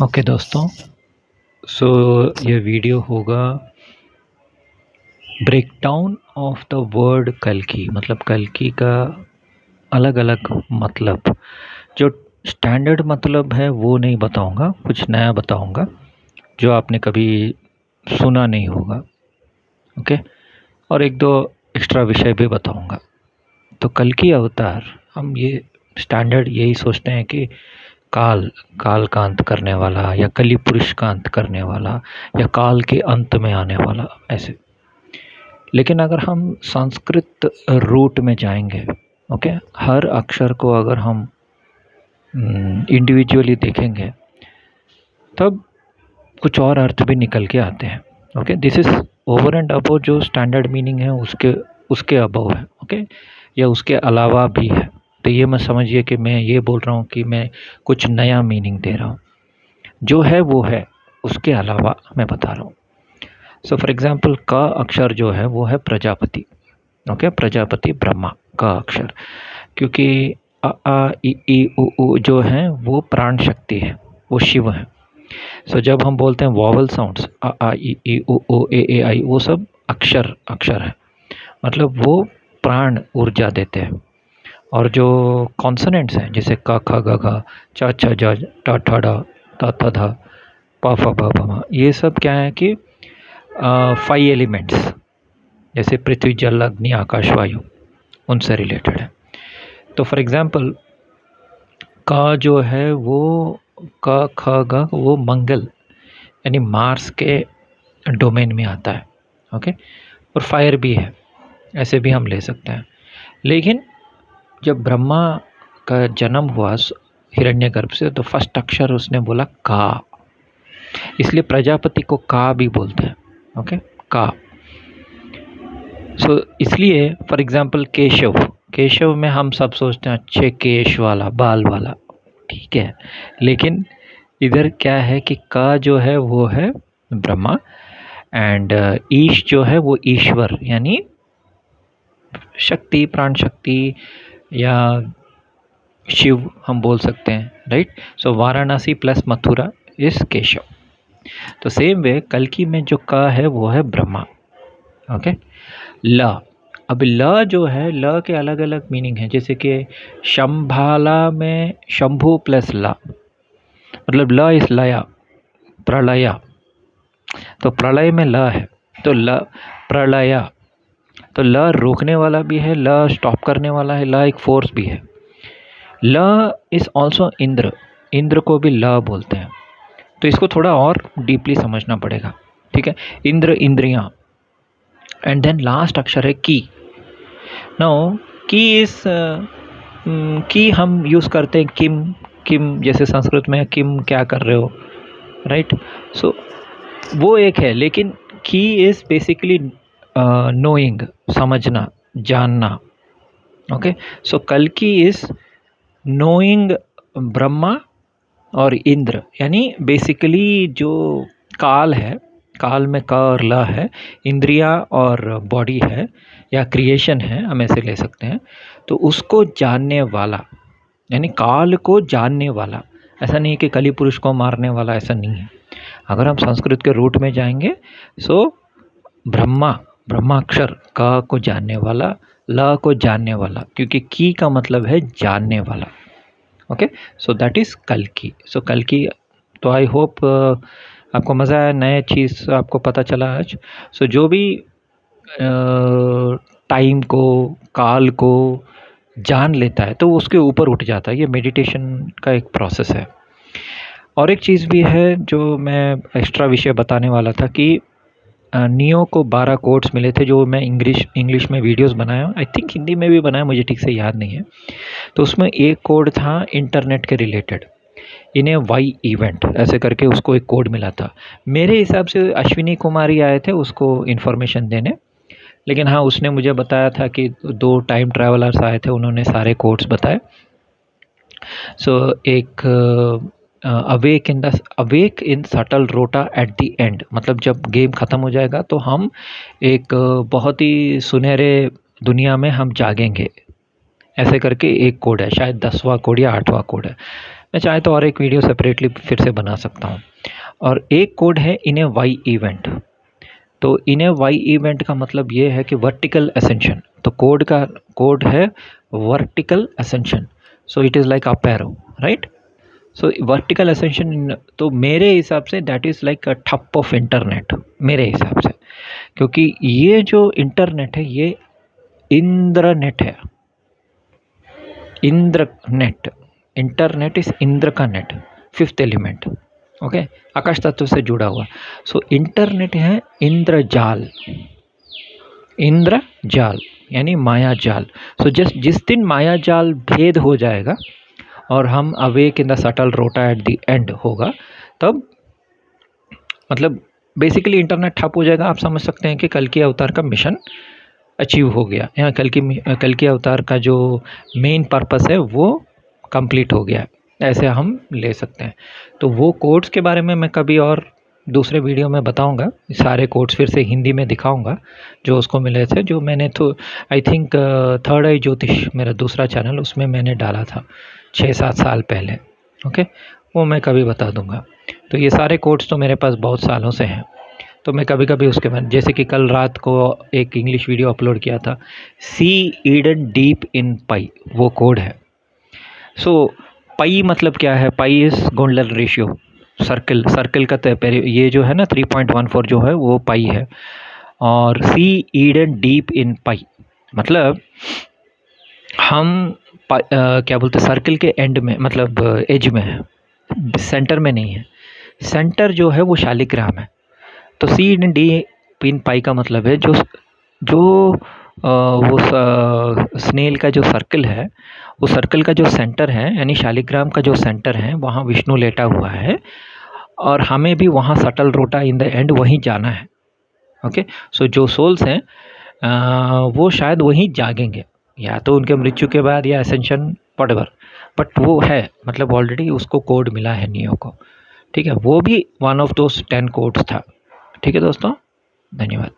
Okay दोस्तों, सो ये video होगा break down of the word कल्कि। मतलब कल्कि का अलग अलग मतलब, जो स्टैंडर्ड मतलब है वो नहीं बताऊंगा, कुछ नया बताऊंगा जो आपने कभी सुना नहीं होगा। ओके, और एक दो एक्स्ट्रा विषय भी बताऊंगा। तो कल्कि अवतार, हम ये स्टैंडर्ड यही सोचते हैं कि काल काल का अंत करने वाला, या कली पुरुष का अंत करने वाला, या काल के अंत में आने वाला, ऐसे। लेकिन अगर हम संस्कृत रूट में जाएंगे, ओके, हर अक्षर को अगर हम इंडिविजुअली देखेंगे तब कुछ और अर्थ भी निकल के आते हैं। Okay, this is over and above जो स्टैंडर्ड मीनिंग है उसके उसके अबव है। ओके, या उसके अलावा भी है। तो ये मत समझिए कि मैं ये बोल रहा हूँ कि मैं कुछ नया मीनिंग दे रहा हूँ। जो है वो है, उसके अलावा मैं बता रहा हूँ। सो फॉर एग्जाम्पल, का अक्षर जो है वो है प्रजापति। ओके, प्रजापति ब्रह्मा का अक्षर, क्योंकि अ आ इ उ जो हैं वो प्राण शक्ति है, वो शिव है। सो जब हम बोलते हैं वॉवल साउंड्स, अ आ इ उ ए आई, वो सब अक्षर अक्षर है, मतलब वो प्राण ऊर्जा देते हैं। और जो कॉन्सोनेंट्स हैं, जैसे क ख ग घ, च छ ज ट ठ ड त थ ध प फ ब भ म, ये सब क्या है कि 5 एलिमेंट्स, जैसे पृथ्वी जल अग्नि आकाश वायु, उनसे रिलेटेड है। तो फॉर एग्जांपल, का जो है वो क ख ग, वो मंगल यानी मार्स के डोमेन में आता है। ओके, और फायर भी है, ऐसे भी हम ले सकते हैं। लेकिन जब ब्रह्मा का जन्म हुआ हिरण्यगर्भ से, तो फर्स्ट अक्षर उसने बोला का, इसलिए प्रजापति को का भी बोलते हैं। ओके, का। सो इसलिए फॉर एग्जांपल केशव, केशव में हम सब सोचते हैं अच्छे केश वाला, बाल वाला, ठीक है। लेकिन इधर क्या है कि का जो है वो है ब्रह्मा, एंड ईश जो है वो ईश्वर यानी शक्ति, प्राण शक्ति, या शिव हम बोल सकते हैं, राइट। सो वाराणसी प्लस मथुरा इस केशव। तो सेम वे कल्कि में जो का है वो है ब्रह्मा। ओके, ल, अब ल जो है, ल के अलग अलग मीनिंग है। जैसे कि शंभाला में शंभु प्लस ला, मतलब ल इस लया, प्रलया, तो प्रलय में ल है, तो ल प्रलया। तो ल रोकने वाला भी है, ल स्टॉप करने वाला है, ल एक फोर्स भी है। ल इज ऑल्सो इंद्र, इंद्र को भी ल बोलते हैं। तो इसको थोड़ा और डीपली समझना पड़ेगा, ठीक है। इंद्र, इंद्रियां, एंड देन लास्ट अक्षर है की। नाउ की इज की हम यूज करते हैं किम, किम, जैसे संस्कृत में किम क्या कर रहे हो, राइट। सो वो एक है, लेकिन की इज बेसिकली नोइंग, समझना, जानना। ओके, सो कल्कि इज नोइंग ब्रह्मा और इंद्र, यानी बेसिकली जो काल है, काल में क और ल है, इंद्रिया और बॉडी है, या क्रिएशन है, हम ऐसे ले सकते हैं। तो उसको जानने वाला, यानी काल को जानने वाला। ऐसा नहीं है कि कली पुरुष को मारने वाला, ऐसा नहीं है। अगर हम संस्कृत के रूट में जाएंगे, सो ब्रह्मा, ब्रह्माक्षर, क को जानने वाला, ल को जानने वाला, क्योंकि की का मतलब है जानने वाला। ओके, सो दैट इज कल्कि। सो कल्कि, तो आई होप आपको मज़ा आया, नए चीज़ आपको पता चला आज। सो जो भी टाइम को, काल को जान लेता है तो उसके ऊपर उठ जाता है। ये मेडिटेशन का एक प्रोसेस है। और एक चीज़ भी है जो मैं एक्स्ट्रा विषय बताने वाला था कि नियो को 12 कोड्स मिले थे, जो मैं इंग्लिश में वीडियोस बनाया, आई थिंक हिंदी में भी बनाया, मुझे ठीक से याद नहीं है। तो उसमें एक कोड था इंटरनेट के रिलेटेड, इन्हें वाई इवेंट ऐसे करके उसको एक कोड मिला था। मेरे हिसाब से अश्विनी कुमारी आए थे उसको इन्फॉर्मेशन देने, लेकिन हाँ, उसने मुझे बताया था कि 2 टाइम ट्रैवलर्स आए थे, उन्होंने सारे कोड्स बताए। सो एक अवेक इन सटल रोटा एट द एंड, मतलब जब गेम ख़त्म हो जाएगा तो हम एक बहुत ही सुनहरे दुनिया में हम जागेंगे, ऐसे करके एक कोड है, शायद 10वां कोड या 8वां कोड है। मैं चाहे तो और एक वीडियो सेपरेटली फिर से बना सकता हूँ। और एक कोड है इन ए वाई इवेंट। तो इन ए वाई इवेंट का मतलब ये है कि वर्टिकल असेंशन। तो कोड है vertical ascension, so it is like up arrow, right. So vertical ascension, तो मेरे हिसाब से दैट इज़ लाइक अ ठप ऑफ इंटरनेट, मेरे हिसाब से। क्योंकि ये जो इंटरनेट है ये इंद्रनेट है, इंद्रनेट। इंटरनेट इज इंद्र का नेट, फिफ्थ एलिमेंट, ओके, आकाश तत्व से जुड़ा हुआ। सो इंटरनेट है इंद्रजाल, इंद्रजाल यानी माया जाल। सो जिस दिन माया जाल भेद हो जाएगा और हम अवेक इन द सटल रोटा एट द एंड होगा, तब मतलब बेसिकली इंटरनेट ठप हो जाएगा। आप समझ सकते हैं कि कल की अवतार का मिशन अचीव हो गया, या कल की अवतार का जो मेन पर्पस है वो कंप्लीट हो गया, ऐसे हम ले सकते हैं। तो वो कोड्स के बारे में मैं कभी और दूसरे वीडियो में बताऊंगा। सारे कोड्स फिर से हिंदी में दिखाऊंगा जो उसको मिले थे, जो मैंने तो आई थिंक थर्ड आई ज्योतिष मेरा दूसरा चैनल, उसमें मैंने डाला था 6-7 साल पहले, ओके, वो मैं कभी बता दूंगा। तो ये सारे कोड्स तो मेरे पास बहुत सालों से हैं, तो मैं कभी कभी उसके बाद, जैसे कि कल रात को एक इंग्लिश वीडियो अपलोड किया था, सी ईडन डीप इन पाई, वो कोड है। सो पाई मतलब क्या है? Pi is golden ratio, circle का ये जो है ना 3.14 जो है वो पाई है। और सी ईडन डीप इन पाई मतलब हम क्या बोलते हैं, सर्कल के एंड में, मतलब एज में है, सेंटर में नहीं है। सेंटर जो है वो शालिग्राम है। तो सी ईडन डीप इन पाई का मतलब है जो वो स्नेल का जो सर्कल है, वो सर्कल का जो सेंटर है यानी शालिग्राम का जो सेंटर है, वहाँ विष्णु लेटा हुआ है और हमें भी वहाँ सटल रोटा इन द एंड वहीं जाना है, ओके। सो जो सोल्स हैं वो शायद वहीं जागेंगे, या तो उनके मृत्यु के बाद या असेंशन व्हाटएवर, बट वो है, मतलब ऑलरेडी उसको कोड मिला है नियो को, ठीक है। वो भी वन ऑफ दोस 10 कोड्स था, ठीक है दोस्तों, धन्यवाद।